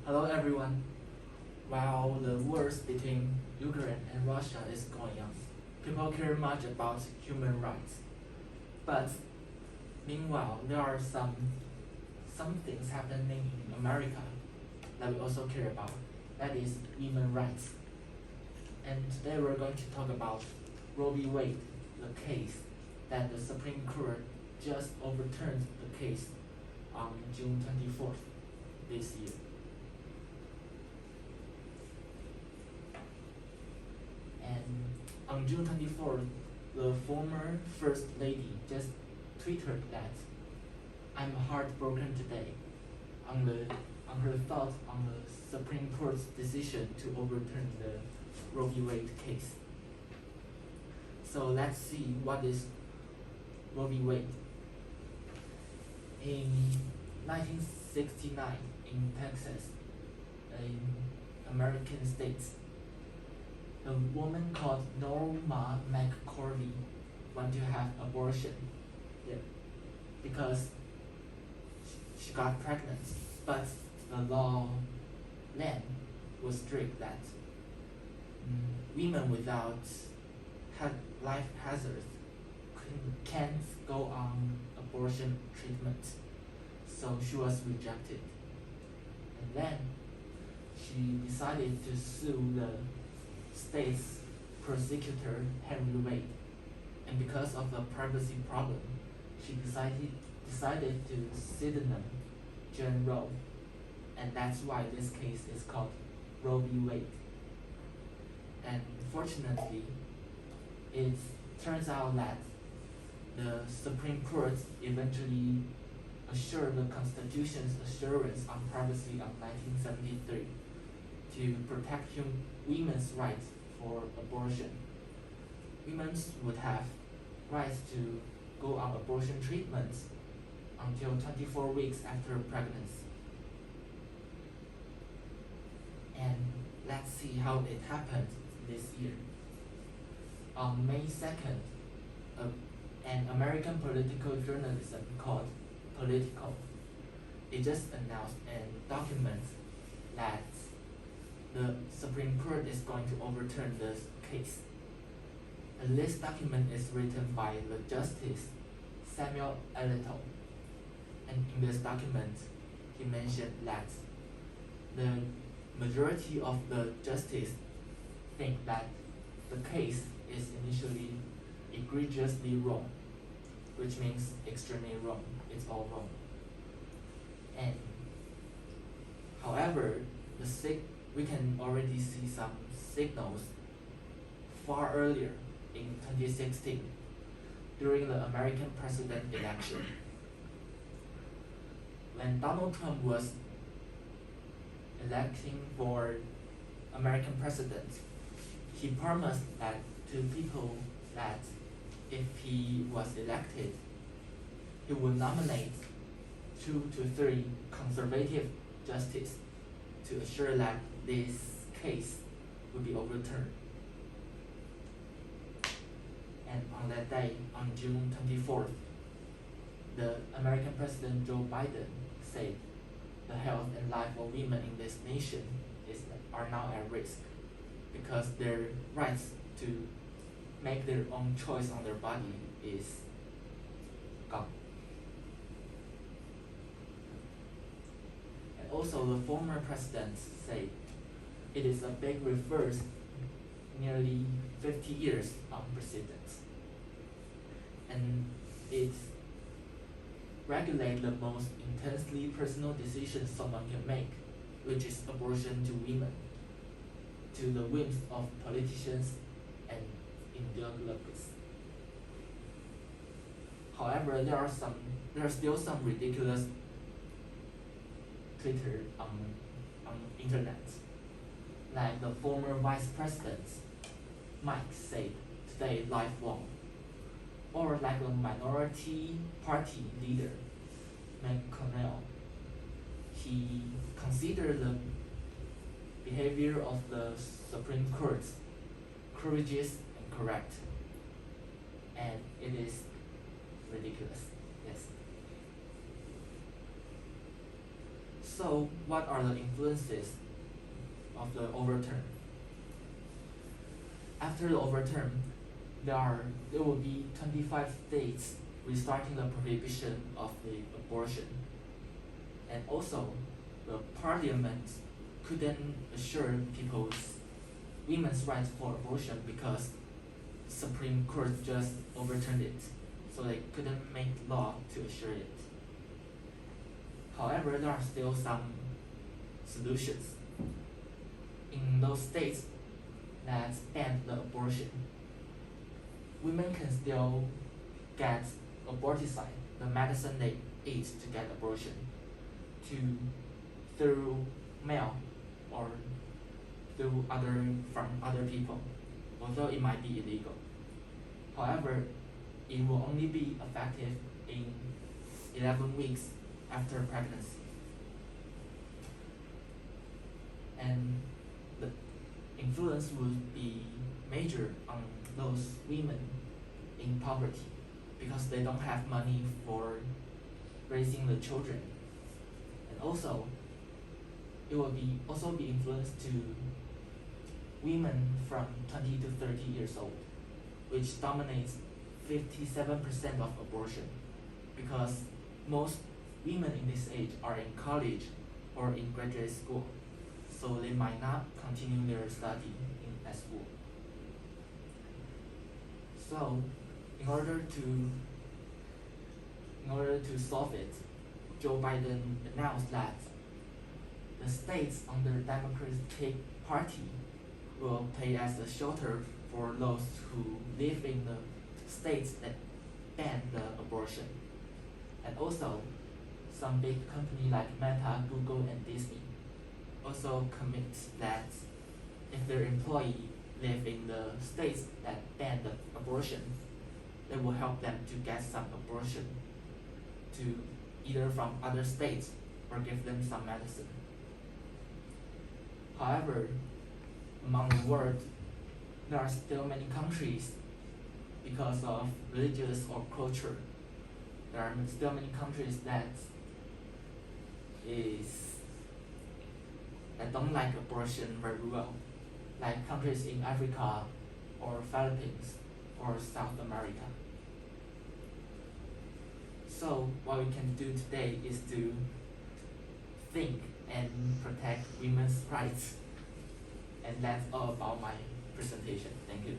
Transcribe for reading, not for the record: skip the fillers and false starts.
Hello everyone. While the wars between Ukraine and Russia is going on, people care much about human rights. But meanwhile, there are some things happening in America that we also care about. That is human rights. And today we're going to talk about Roe v. Wade, the case that the Supreme Court just overturned the case on June 24th this year. And on June 24th, the former First Lady just tweeted that I'm heartbroken today on her thoughts on the Supreme Court's decision to overturn the Roe v. Wade case. So let's see what is Roe v. Wade. In 1969, in Texas, in American states, a woman called Norma McCorvey went to have abortion because she got pregnant, but the law then was strict that women without life hazards can't go on abortion treatment, so she was rejected. And then she decided to sue the state's prosecutor, Henry Wade, and because of the privacy problem, she decided to pseudonym Jane Roe, and that's why this case is called Roe v. Wade. And fortunately, it turns out that the Supreme Court eventually assured the Constitution's assurance on privacy of 1973 to protect women's rights for abortion. Women would have rights to go on abortion treatments until 24 weeks after pregnancy. And let's see how it happened this year. On May 2nd, an American political journalism called Politico, it just announced and documented that the Supreme Court is going to overturn this case. And this document is written by the Justice Samuel Alito. And in this document, he mentioned that the majority of the justices think that the case is initially egregiously wrong, which means extremely wrong. It's all wrong. And however, we can already see some signals far earlier in 2016 during the American president election. When Donald Trump was electing for American president, he promised that to people that if he was elected, he would nominate 2 to 3 conservative justices to assure that this case would be overturned. And on that day, on June 24th, the American President Joe Biden said the health and life of women in this nation are now at risk because their rights to make their own choice on their body is gone. And also the former president said it is a big reverse nearly 50 years of precedence. And it regulates the most intensely personal decision someone can make, which is abortion to women, to the whims of politicians and ideologies. However, there are still some ridiculous Twitter on internet, like the former vice president Mike said today lifelong, or like the minority party leader McConnell. He considered the behavior of the Supreme Court courageous and correct, and it is ridiculous. Yes. So what are the influences of the overturn? After the overturn, there will be 25 states restarting the prohibition of the abortion. And also, the parliament couldn't assure people's women's rights for abortion because Supreme Court just overturned it, so they couldn't make law to assure it. However, there are still some solutions. In those states that banned the abortion, women can still get aborticide, the medicine they eat to get abortion, through mail or from other people, although it might be illegal. However, it will only be effective in 11 weeks after pregnancy. And the influence will be major on those women in poverty because they don't have money for raising the children. And also, it will also be influenced to women from 20 to 30 years old, which dominates 57% of abortion, because most women in this age are in college or in graduate school, so they might not continue their study at school. So, in order to solve it, Joe Biden announced that the states under Democratic Party will pay as a shelter for those who live in the states that ban the abortion. And also, some big companies like Meta, Google, and Disney also commit that if their employee live in the states that ban the abortion, they will help them to get some abortion to either from other states or give them some medicine. However, among the world, there are still many countries, because of religious or culture, there are still many countries that don't like abortion very well, like countries in Africa or Philippines or South America. So what we can do today is to think and protect women's rights. And that's all about my presentation. Thank you.